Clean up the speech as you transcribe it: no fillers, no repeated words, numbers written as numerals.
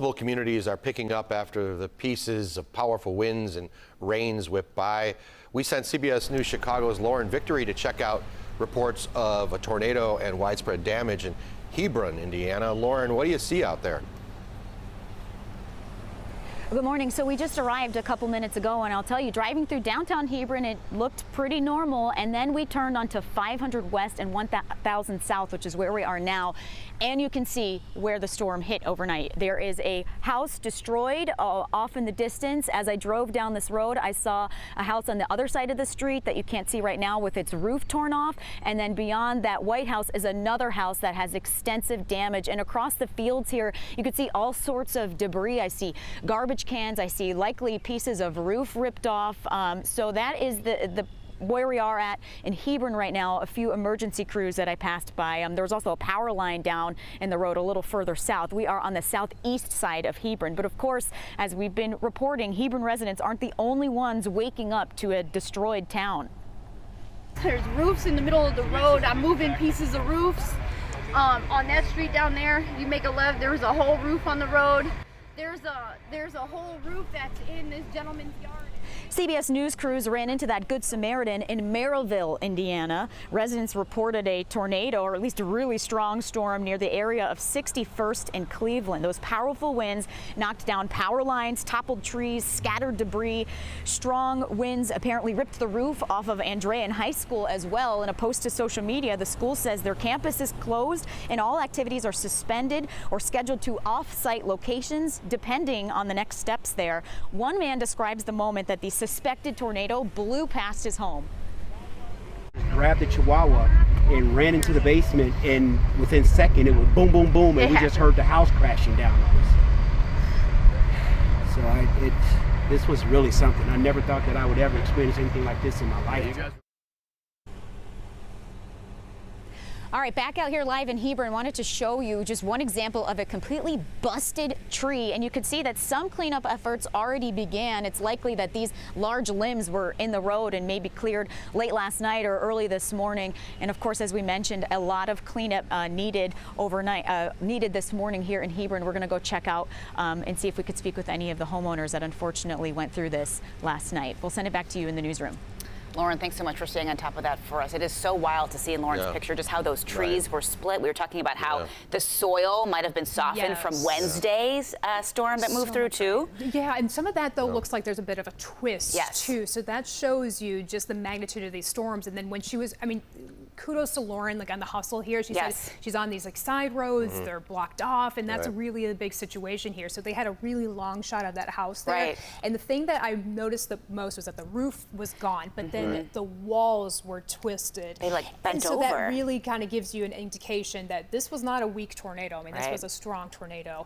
Multiple communities are picking up after the pieces of powerful winds and rains whip by. We sent CBS News Chicago's Lauren Victory to check out reports of a tornado and widespread damage in Hebron, Indiana. Lauren, what do you see out there? Good morning. So we just arrived a couple minutes ago, and I'll tell you, driving through downtown Hebron, it looked pretty normal. And then we turned onto 500 West and 1000 South, which is where we are now. And you can see where the storm hit overnight. There is a house destroyed off in the distance. As I drove down this road, I saw a house on the other side of the street that you can't see right now with its roof torn off. And then beyond that white house is another house that has extensive damage. And across the fields here, you can see all sorts of debris. I see garbage cans. I see likely pieces of roof ripped off. So that is the where we are at in Hebron right now. A few emergency crews that I passed by. There was also a power line down in the road a little further south. We are on the southeast side of Hebron. But of course, as we've been reporting, Hebron residents aren't the only ones waking up to a destroyed town. There's roofs in the middle of the road. I'm moving pieces of roofs. On that street down there, you make a left, there's a whole roof on the road. There's a whole roof that's in this gentleman's yard. CBS News crews ran into that Good Samaritan in Merrillville, Indiana. Residents reported a tornado, or at least a really strong storm, near the area of 61st and Cleveland. Those powerful winds knocked down power lines, toppled trees, scattered debris. Strong winds apparently ripped the roof off of Andrean High School as well. In a post to social media, the school says their campus is closed and all activities are suspended or scheduled to off-site locations, depending on the next steps there. One man describes the moment that the suspected tornado blew past his home. Grabbed the Chihuahua and ran into the basement, and within a second it was boom, boom, boom, and we just heard the house crashing down on us. So this was really something. I never thought that I would ever experience anything like this in my life. All right, back out here live in Hebron, wanted to show you just one example of a completely busted tree. And you can see that some cleanup efforts already began. It's likely that these large limbs were in the road and maybe cleared late last night or early this morning. And of course, as we mentioned, a lot of cleanup needed this morning here in Hebron. We're going to go check out and see if we could speak with any of the homeowners that unfortunately went through this last night. We'll send it back to you in the newsroom. Lauren, thanks so much for staying on top of that for us. It is so wild to see in Lauren's picture just how those trees were split. We were talking about how the soil might have been softened from Wednesday's storm that moved through too. Yeah, and some of that though looks like there's a bit of a twist too. So that shows you just the magnitude of these storms. And then when she was, I mean, kudos to Lauren, like on the hustle here. She said she's on these like side roads, they're blocked off, and that's really a big situation here. So they had a really long shot of that house there. And the thing that I noticed the most was that the roof was gone, but then the walls were twisted. They like bent over. So that really kind of gives you an indication that this was not a weak tornado. I mean, this was a strong tornado.